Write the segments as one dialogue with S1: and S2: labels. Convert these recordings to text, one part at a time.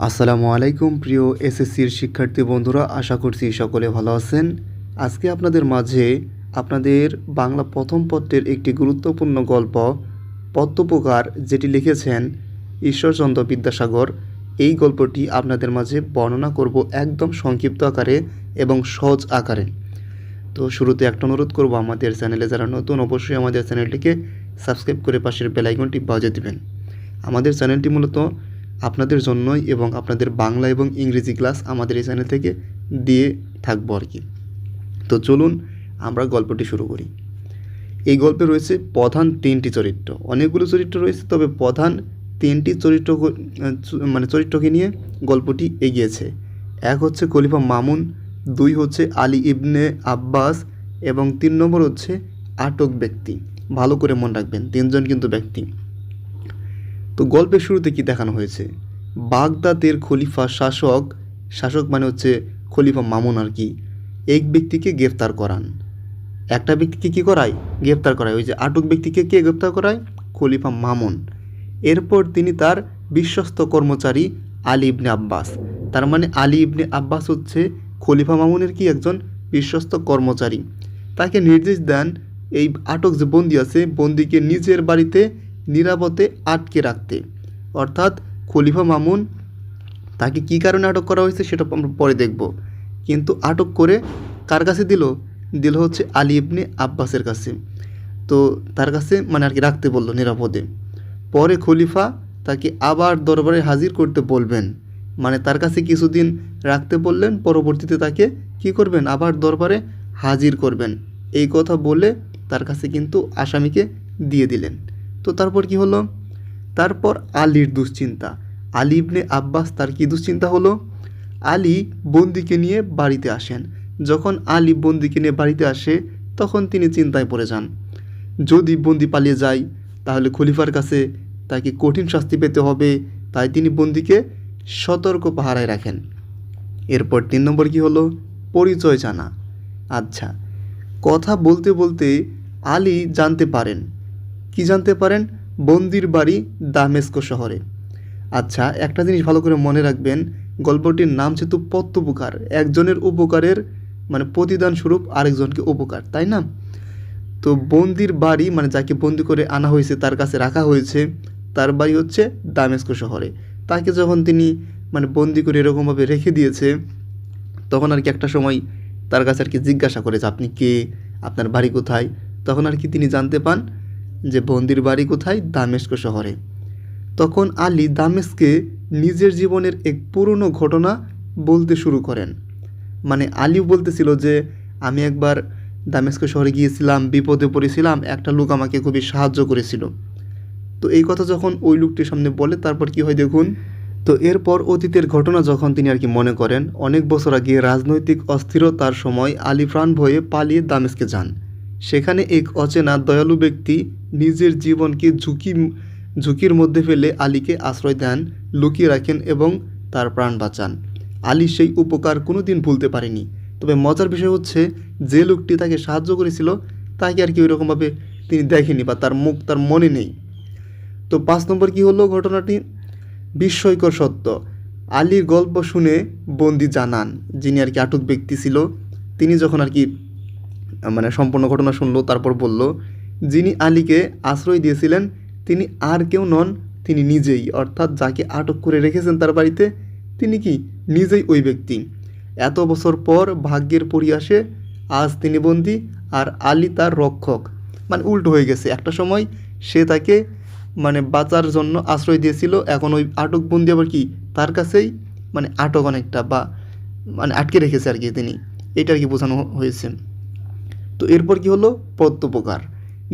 S1: আসসালামু আলাইকুম প্রিয় এসএসসির শিক্ষার্থী বন্ধুরা, আশা করছি সকলে ভালো আছেন। আজকে আপনাদের মাঝে আপনাদের বাংলা প্রথম পত্রের একটি গুরুত্বপূর্ণ গল্প পদ্মোপকার যেটি লিখেছেন ঈশ্বরচন্দ্র বিদ্যাসাগর, এই গল্পটি আপনাদের মাঝে বর্ণনা করব একদম সংক্ষিপ্ত আকারে এবং সহজ আকারে। তো শুরুতে একটা অনুরোধ করব, আমাদের চ্যানেলে যারা নতুন অবশ্যই আমাদের চ্যানেলটিকে সাবস্ক্রাইব করে পাশের বেল আইকনটি বাজিয়ে দিবেন। আমাদের চ্যানেলটি মূলত আপনাদের জন্যই এবং আপনাদের বাংলা এবং ইংরেজি ক্লাস আমাদের এই চ্যানেল থেকে দিয়ে থাকবো আর কি। তো চলুন আমরা গল্পটি শুরু করি। এই গল্পে রয়েছে প্রধান তিনটি চরিত্র, অনেকগুলো চরিত্র রয়েছে, তবে প্রধান তিনটি চরিত্রকে নিয়ে গল্পটি এগিয়েছে। এক হচ্ছে খলিফা মামুন, দুই হচ্ছে আলী ইবনে আব্বাস এবং 3 নম্বর হচ্ছে আটক ব্যক্তি। ভালো করে মনে রাখবেন, 3জন কিন্তু ব্যক্তি। তো গল্পের শুরুতে কি দেখানো হয়েছে, বাগদাদের খলিফা শাসক মানে হচ্ছে খলিফা মামুন আর কি, এক ব্যক্তিকে গ্রেফতার করান। একটা ব্যক্তিকে কী করায়? গ্রেফতার করায়। ওই যে আটক ব্যক্তিকে কে গ্রেফতার করায়? খলিফা মামুন। এরপর তিনি তার বিশ্বস্ত কর্মচারী আলী ইবনে আব্বাস, তার মানে আলী ইবনে আব্বাস হচ্ছে খলিফা মামুনের কি একজন বিশ্বস্ত কর্মচারী, তাকে নির্দেশ দেন এই আটক যে বন্দি আছে, বন্দিকে নিজের বাড়িতে নিরাপদে আটকে রাখতে। অর্থাৎ খলিফা মামুন তাকে কী কারণে আটক করা হয়েছে সেটা আমরা পরে দেখব, কিন্তু আটক করে কার কাছে দিল হচ্ছে আলী ইবনে আব্বাসের কাছে। তো তার কাছে মানে আর কি রাখতে বলল নিরাপদে। পরে খলিফা তাকে আবার দরবারে হাজির করতে বলবেন, মানে তার কাছে কিছুদিন রাখতে বললেন, পরবর্তীতে তাকে কি করবেন? আবার দরবারে হাজির করবেন। এই কথা বলে তার কাছে কিন্তু আসামিকে দিয়ে দিলেন। তো তারপর কি হলো? তারপর আলীর দুশ্চিন্তা। আলী ইবনে আব্বাস তার কি দুশ্চিন্তা হলো? আলী বন্দিকে নিয়ে বাড়িতে আসেন। যখন আলী বন্দিকে নিয়ে বাড়িতে আসে তখন তিনি চিন্তায় পড়ে যান, যদি বন্দি পালিয়ে যায় তাহলে খলিফার কাছে তাকে কঠিন শাস্তি পেতে হবে, তাই তিনি বন্দিকে সতর্ক পাহারায় রাখেন। এরপর 3 নম্বর কি হলো? পরিচয় জানা। আচ্ছা, কথা বলতে বলতে আলী জানতে পারেন, কি জানতে পারেন? বন্দির বাড়ি দামেস্ক শহরে। আচ্ছা, একটা জিনিস ভালো করে মনে রাখবেন, গল্পটির নাম যেহেতু পদ্মোপকার, একজনের উপকারের মানে প্রতিদান স্বরূপ আরেকজনকে উপকার, তাই না? তো বন্দির বাড়ি মানে যাকে বন্দি করে আনা হয়েছে, তার কাছে রাখা হয়েছে, তার বাড়ি হচ্ছে দামেস্ক শহরে। তাকে যখন তিনি মানে বন্দি করে এরকমভাবে রেখে দিয়েছে, তখন আর কি একটা সময় তার কাছে আর কি জিজ্ঞাসা করে যে আপনি কে, আপনার বাড়ি কোথায়? তখন আর কি তিনি জানতে পান যে বন্দির বাড়ি কোথায়? দামেস্ক শহরে। তখন আলী দামেস্কে নিজের জীবনের এক পুরনো ঘটনা বলতে শুরু করেন। মানে আলীও বলতেছিল যে আমি একবার দামেস্ক শহরে গিয়েছিলাম, বিপদে পড়েছিলাম, একটা লোক আমাকে খুবই সাহায্য করেছিল। তো এই কথা যখন ওই লোকটির সামনে বলে, তারপর কি হয় দেখুন। তো এরপর অতীতের ঘটনা যখন তিনি আর কি মনে করেন, অনেক বছর আগে রাজনৈতিক অস্থিরতার সময় আলী প্রাণ ভয়ে পালিয়ে দামেস্কে যান। সেখানে এক অচেনা দয়ালু ব্যক্তি নিজের জীবনকে ঝুঁকির মধ্যে ফেলে আলীকে আশ্রয় দেন, লুকিয়ে রাখেন এবং তার প্রাণ বাঁচান। আলী সেই উপকার কোনোদিন ভুলতে পারেনি। তবে মজার বিষয় হচ্ছে, যে লোকটি তাকে সাহায্য করেছিল তাকে আর কি ওইরকমভাবে তিনি দেখেনি বা তার মুখ তার মনে নেই। তো 5 নম্বর কি হলো ঘটনাটি? বিস্ময়কর সত্য। আলীর গল্প শুনে বন্দি জানান, যিনি আর কি আটক ব্যক্তি ছিল, তিনি যখন আর কি মানে সম্পূর্ণ ঘটনা শুনলো, তারপর বলল, যিনি আলীকে আশ্রয় দিয়েছিলেন তিনি আর কেউ নন, তিনি নিজেই। অর্থাৎ যাকে আটক করে রেখেছেন তার বাড়িতে, তিনি কি নিজেই ওই ব্যক্তি। এত বছর পর ভাগ্যের পরিহাসে আজ তিনি বন্দি, আর আলী তার রক্ষক। মানে উল্টো হয়ে গেছে, একটা সময় সে তাকে মানে বাঁচার জন্য আশ্রয় দিয়েছিল, এখন ওই আটক বন্দি আবার কি তার কাছেই মানে আটক অনেকটা, বা মানে আটকে রেখেছে আর কি তিনি, এটা আর কি বোঝানো হয়েছে। তো এরপর কি হলো? পদ্মোপকার।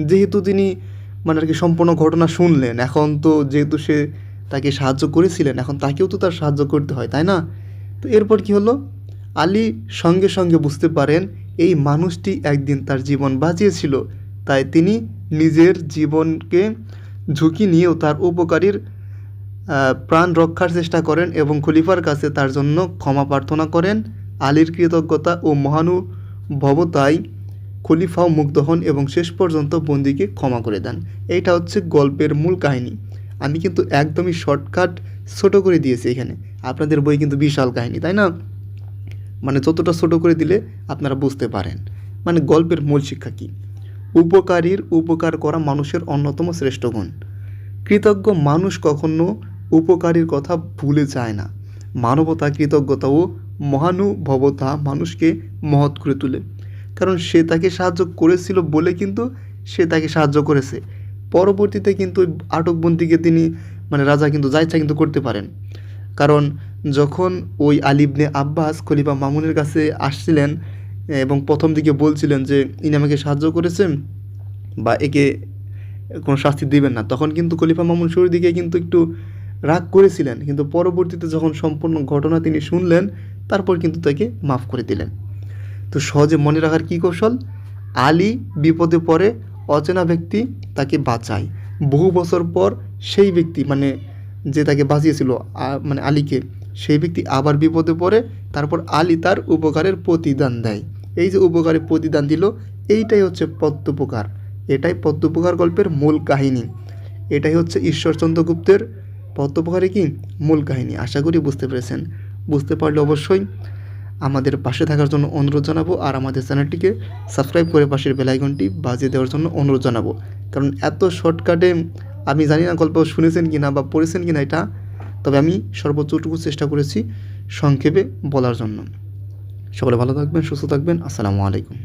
S1: যেহেতু তিনি মানে আর কি সম্পূর্ণ ঘটনা শুনলেন, এখন তো যেহেতু সে তাকে সাহায্য করেছিলেন, এখন তাকেও তো তার সাহায্য করতে হয়, তাই না? তো এরপর কি হলো? আলী সঙ্গে সঙ্গে বুঝতে পারেন এই মানুষটি একদিন তার জীবন বাঁচিয়েছিল, তাই তিনি নিজের জীবনকে ঝুঁকি নিয়েও তার উপকারীর প্রাণ রক্ষার চেষ্টা করেন এবং খলিফার কাছে তার জন্য ক্ষমা প্রার্থনা করেন। আলীর কৃতজ্ঞতা ও মহানুভবতায় খলিফাও মুগ্ধ হন এবং শেষ পর্যন্ত বন্দিকে ক্ষমা করে দেন। এইটা হচ্ছে গল্পের মূল কাহিনী। আমি কিন্তু একদমই শর্টকাট ছোট করে দিয়েছি এখানে। আপনাদের বই কিন্তু বিশাল কাহিনী, তাই না? মানে যতটা ছোট করে দিলে আপনারা বুঝতে পারেন। মানে গল্পের মূল শিক্ষা কী? উপকারীর উপকার করা মানুষের অন্যতম শ্রেষ্ঠ গুণ। কৃতজ্ঞ মানুষ কখনো উপকারীর কথা ভুলে যায় না। মানবতা, কৃতজ্ঞতা ও মহানুভবতা মানুষকে মহৎ করে তোলে। কারণ সে তাকে সাহায্য করেছিল বলে কিন্তু সে তাকে সাহায্য করেছে। পরবর্তীতে কিন্তু ওই আটকবন্দিকে তিনি মানে রাজা কিন্তু যা ইচ্ছা কিন্তু করতে পারেন। কারণ যখন ওই আলী ইবনে আব্বাস খলিফা মামুনের কাছে আসছিলেন এবং প্রথম দিকে বলছিলেন যে ইনি আমাকে সাহায্য করেছেন বা একে কোনো শাস্তি দিবেন না, তখন কিন্তু খলিফা মামুন শুরুর দিকে কিন্তু একটু রাগ করেছিলেন, কিন্তু পরবর্তীতে যখন সম্পূর্ণ ঘটনা তিনি শুনলেন তারপর কিন্তু তাকে মাফ করে দিলেন। তো সহজে মনে রাখার কী কৌশল? আলী বিপদে পড়ে, অচেনা ব্যক্তি তাকে বাঁচায়। বহু বছর পর সেই ব্যক্তি মানে যে তাকে বাঁচিয়েছিল মানে আলীকে, সেই ব্যক্তি আবার বিপদে পড়ে, তারপর আলী তার উপকারের প্রতিদান দেয়। এই যে উপকারের প্রতিদান দিল, এইটাই হচ্ছে পদ্মোপকার। এটাই পদ্মোপকার গল্পের মূল কাহিনী। এটাই হচ্ছে ঈশ্বরচন্দ্র গুপ্তের পদ্মোপকারে কি মূল কাহিনী। আশা করি বুঝতে পেরেছেন। বুঝতে পারলে অবশ্যই আমাদের পাশে থাকার জন্য অনুরোধ জানাবো, আর আমাদের চ্যানেলটিকে সাবস্ক্রাইব করে পাশের বেল আইকনটি বাজিয়ে দেওয়ার জন্য অনুরোধ জানাবো। কারণ এত শর্টকাটে আমি জানি না গল্প শুনেছেন কি না বা পড়েছেন কি না এটা, তবে আমি সর্বোচ্চটুকু চেষ্টা করেছি সংক্ষেপে বলার জন্য। সকলে ভালো থাকবেন, সুস্থ থাকবেন। আসসালামু আলাইকুম।